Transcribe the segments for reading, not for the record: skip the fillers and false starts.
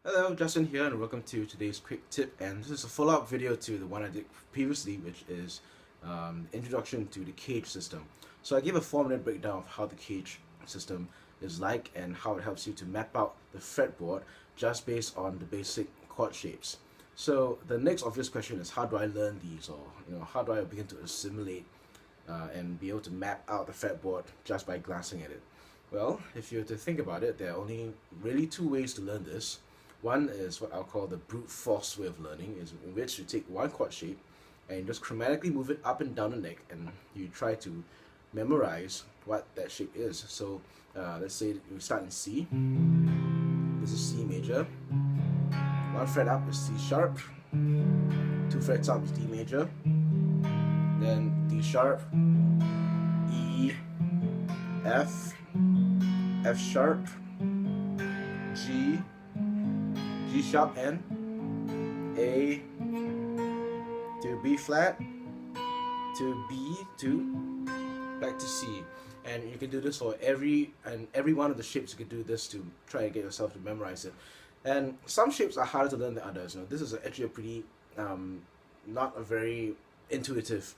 Hello, Justin here, and welcome to today's quick tip. And this is a follow-up video to the one I did previously, which is introduction to the CAGED system. So I gave a 4-minute breakdown of how the CAGED system is like and how it helps you to map out the fretboard just based on the basic chord shapes. So the next obvious question is, how do I learn these, or how do I begin to assimilate and be able to map out the fretboard just by glancing at it? Well, if you were to think about it, there are only really two ways to learn this. One is what I'll call the brute force way of learning, is in which you take one chord shape and you just chromatically move it up and down the neck, and you try to memorize what that shape is. So let's say we start in C. This is C major. One fret up is C sharp. 2 frets up is D major. Then D sharp, E, F, F sharp, G, G sharp, and A to B flat to B to back to C. And you can do this for every one of the shapes. You can do this to try to get yourself to memorize it. And some shapes are harder to learn than others. This is actually a pretty not a very intuitive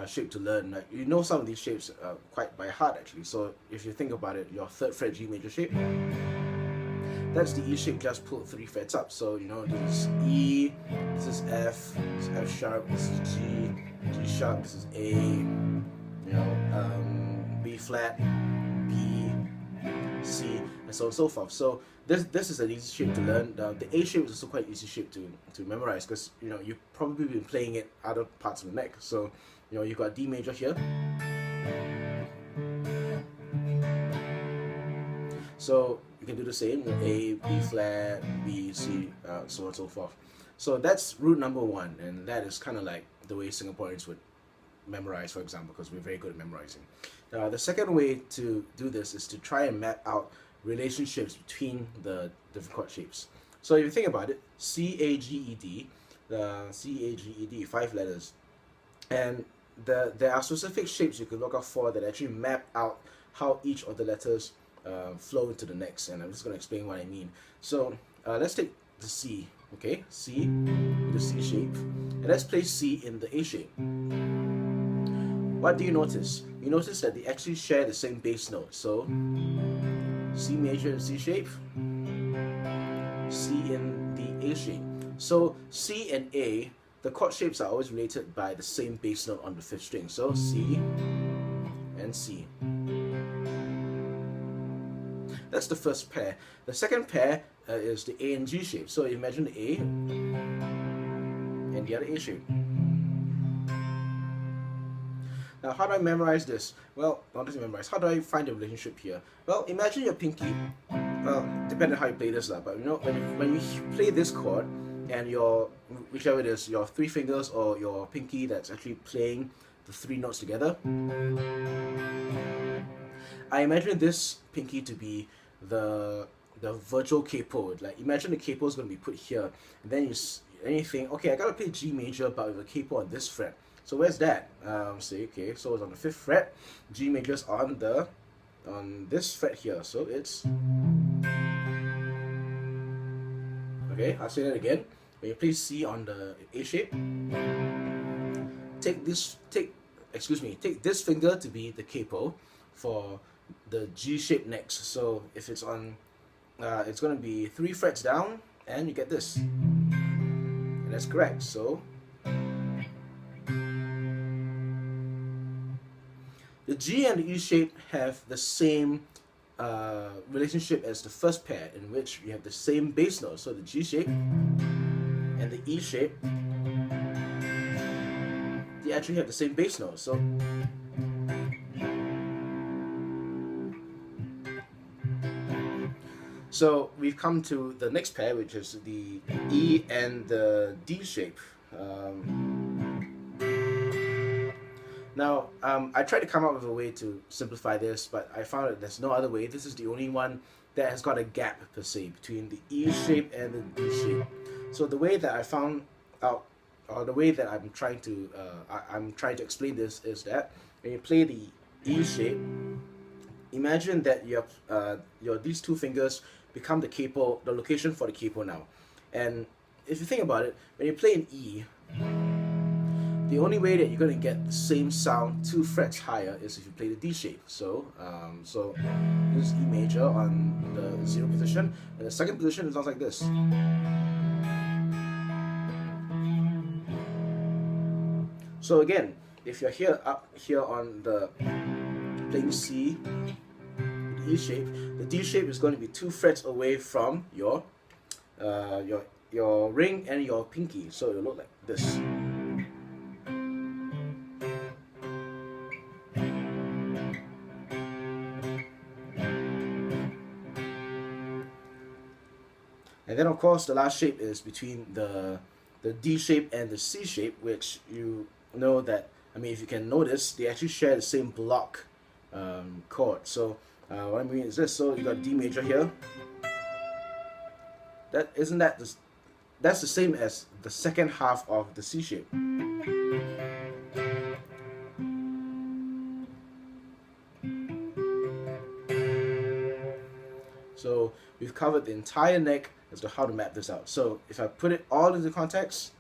shape to learn. Like, some of these shapes quite by heart actually. So if you think about it, your 3rd fret G major shape, that's the E shape just pulled 3 frets up. So this is E, this is F, this is F sharp, this is G, G sharp, this is A, B flat, B, C, and so on and so forth. So this is an easy shape to learn. The A shape is also quite an easy shape to memorize, because you've probably been playing it other parts of the neck. So you've got D major here. So you can do the same, A, B flat, B, C, so on and so forth. So that's route number 1, and that is kind of like the way Singaporeans would memorize, for example, because we're very good at memorizing. The second way to do this is to try and map out relationships between the different chord shapes. So if you think about it, C, A, G, E, D, the C, A, G, E, D, 5 letters, and there are specific shapes you can look out for that actually map out how each of the letters flow into the next, and I'm just going to explain what I mean. So let's take the C, okay? C, the C shape, and let's place C in the A shape. What do you notice? You notice that they actually share the same bass note. So C major in C shape, C in the A shape. So C and A, the chord shapes are always related by the same bass note on the 5th string. So C and C. That's the first pair. The second pair is the A and G shape. So imagine the A and the other A shape. Now, how do I memorize this? Well, not just memorize. How do I find the relationship here? Well, imagine your pinky. Well, depending on how you play this, but when you play this chord, and whichever it is, your 3 fingers or your pinky that's actually playing the 3 notes together, I imagine this pinky to be the virtual capo. Like, imagine the capo is going to be put here, and then you think, okay, I gotta play G major, but with a capo on this fret. So where's that? Say, okay, so it's on the 5th fret. G major's on this fret here, so it's okay. I'll say that again. When you play C on the A shape, take this finger to be the capo for the G shape next. So if it's on, it's going to be 3 frets down, and you get this, and that's correct. So the G and the E shape have the same relationship as the first pair, in which you have the same bass note. So the G shape and the E shape, they actually have the same bass note. So we've come to the next pair, which is the E and the D shape. Now, I tried to come up with a way to simplify this, but I found that there's no other way. This is the only one that has got a gap, per se, between the E shape and the D shape. So the way that I found out, or the way that I'm trying to explain this, is that when you play the E shape, imagine that these 2 fingers become the capo, the location for the capo now. And if you think about it, when you play an E, the only way that you're going to get the same sound 2 frets higher is if you play the D shape. So, this is E major on the 0 position, and the second position it sounds like this. So again, if you're here up here on the playing C, the E shape, the D shape is going to be 2 frets away from your ring and your pinky, so it'll look like this. And then of course the last shape is between the D shape and the C shape, which you know that, I mean, if you can notice, they actually share the same block chord. So what I mean is this. So you got D major here. That's the same as the second half of the C shape. So we've covered the entire neck as to how to map this out. So if I put it all into context,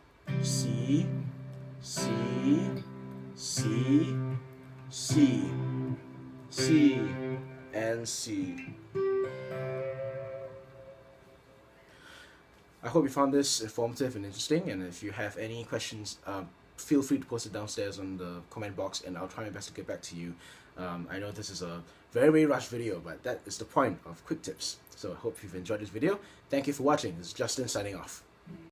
C, C, C, C, C, and C. I hope you found this informative and interesting, and if you have any questions, feel free to post it downstairs on the comment box, and I'll try my best to get back to you. I know this is a very rushed video, but that is the point of quick tips. So I hope you've enjoyed this video. Thank you for watching. This is Justin signing off.